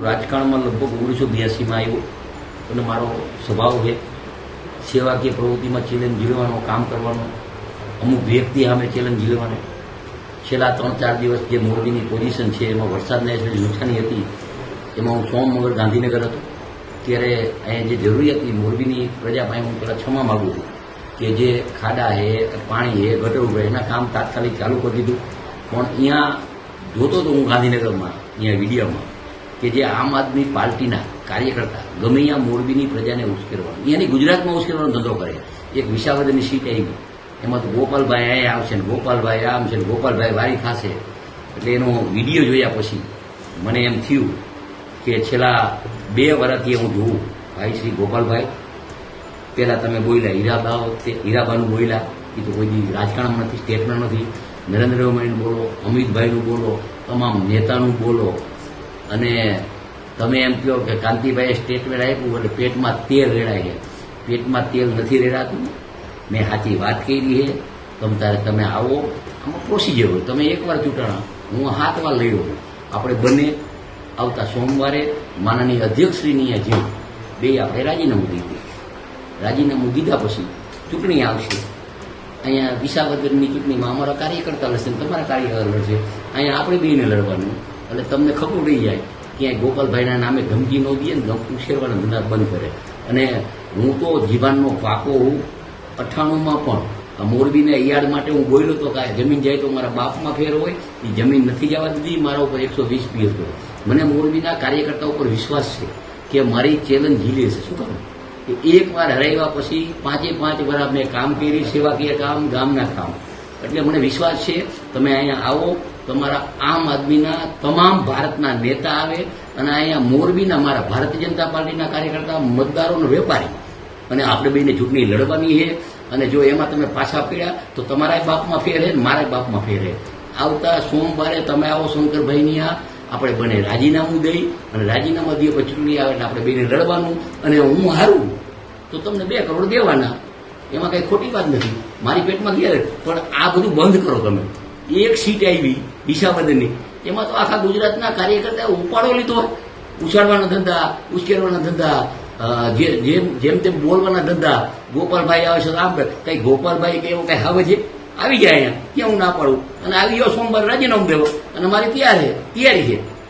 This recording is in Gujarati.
રાજકારણમાં લગભગ 1982માં આવ્યો અને મારો સ્વભાવ છે સેવાકીય પ્રવૃત્તિમાં ચેલેન્જ ઝીલવાનો, કામ કરવાનો, અમુક વ્યક્તિ સામે ચેલેન્જ ઝીલવાનો. છેલ્લા 3-4 દિવસ જે મોરબીની પોઝિશન છે એમાં વરસાદના એટલી નુકસાની હતી, એમાં હું સોમનગર ગાંધીનગર હતો. ત્યારે અહીંયા જે જરૂરી હતી મોરબીની પ્રજા પાસે હું પહેલાં ક્ષમા માગું છું કે જે ખાડા છે, પાણી છે, ગટર ઉભરાય એના કામ તાત્કાલિક ચાલુ કરી દીધું. પણ અહીંયા જોતો હતો હું ગાંધીનગરમાં અહીંયા વિડીયોમાં કે જે આમ આદમી પાર્ટીના કાર્યકર્તા ગમે અહીંયા મોરબીની પ્રજાને ઉશ્કેરવાનો, અહીંયાની ગુજરાતમાં ઉશ્કેરવાનો ધંધો કરે. એક વિસાવદરની સીટ આવી, એમાં તો ગોપાલભાઈ અહીંયા આવશે ને ગોપાલભાઈ આમ છે ને ગોપાલભાઈ વારી થશે. એટલે એનો વિડીયો જોયા પછી મને એમ થયું કે છેલ્લા 2 વર્ષથી હું જોઉં ભાઈ શ્રી ગોપાલભાઈ, પહેલાં તમે બોલ્યા હીરાબા વખતે હીરાબાનું બોલ્યા, એ તો કોઈ દી રાજકારણમાં નથી, સ્ટેટમાં નથી. નરેન્દ્રભાઈનું બોલો, અમિતભાઈનું બોલો, તમામ નેતાનું બોલો. અને તમે એમ કહો કે કાંતિભાઈએ સ્ટેટમેન્ટ આપ્યું એટલે પેટમાં તેલ રેડાય છે. પેટમાં તેલ નથી રેડાતું. મેં સાચી વાત કરી છે. તમે આવો, આમાં પ્રોસિજર હોય. તમે એકવાર ચૂંટણા, હું 7 વાર લડ્યો. આપણે બંને આવતા સોમવારે માનનીય અધ્યક્ષશ્રીની અહીંયા બે આપણે રાજીનામું દીધું. રાજીનામું દીધા પછી ચૂંટણી આવશે. અહીંયા વિસાવદરની ચૂંટણીમાં અમારા કાર્યકર્તા લડશે, તમારા કાર્યકર્તા લડશે. અહીંયા આપણે બેને લડવાનું. એટલે તમને ખબર રહી જાય ક્યાંય ગોપાલભાઈના નામે ધમકી ન દઈએ ને ઉશ્કેરવાના ધંધા બંધ કરે. અને હું તો જીવાનનો પાકો હું. 98માં પણ આ મોરબીને યાર્ડ માટે હું બોલ્યો તો કે જમીન જાય તો મારા બાપમાં ફેર હોય, એ જમીન નથી જવા દીધી. મારા ઉપર 120 પીએસ હતો. મને મોરબીના કાર્યકર્તા ઉપર વિશ્વાસ છે કે મારી ચેલેન્જ ઝીલે છે. શું કરું કે એકવાર હરાવ્યા પછી 5 વર્ષ મેં કામ કરી, સેવાકીય કામ, ગામના કામ. એટલે મને વિશ્વાસ છે તમે અહીંયા આવો, તમારા આમ આદમીના તમામ ભારતના નેતા આવે અને અહીંયા મોરબીના મારા ભારતીય જનતા પાર્ટીના કાર્યકર્તા, મતદારોનો વેપારી, અને આપણે બેને ચૂંટણી લડવાની છે. અને જો એમાં તમે પાછા પીડ્યા તો તમારા બાપમાં ફેર છે ને મારા બાપમાં ફેર છે. આવતા સોમવારે તમે આવો શંકરભાઈની આપણે બને રાજીનામું દઈ, અને રાજીનામા દઈએ પછી ચૂંટણી આવે એટલે આપણે બેને લડવાનું. અને હું હારું તો તમને 2 કરોડ દેવાના. એમાં કંઈ ખોટી વાત નથી. મારી પેટમાં ઘેર. પણ આ બધું બંધ કરો તમે. એક સીટ આવી વિસાવદરની, એમાં તો આખા ગુજરાતના કાર્યકર્તા ઉપાડો લીધો. ઉછાળવાના ધંધા, ઉશ્કેરવાના ધંધા, જેમ તેમ બોલવાના ધંધા. ગોપાલભાઈ આવે છે આમ કંઈ ગોપાલભાઈ કે એવું કંઈ આવે છે આવી જાય અહીંયા, ક્યાં હું ના પાડું. અને આવી ગયો સોમવાર રાજીનામું દેવો અને મારી તૈયારી છે.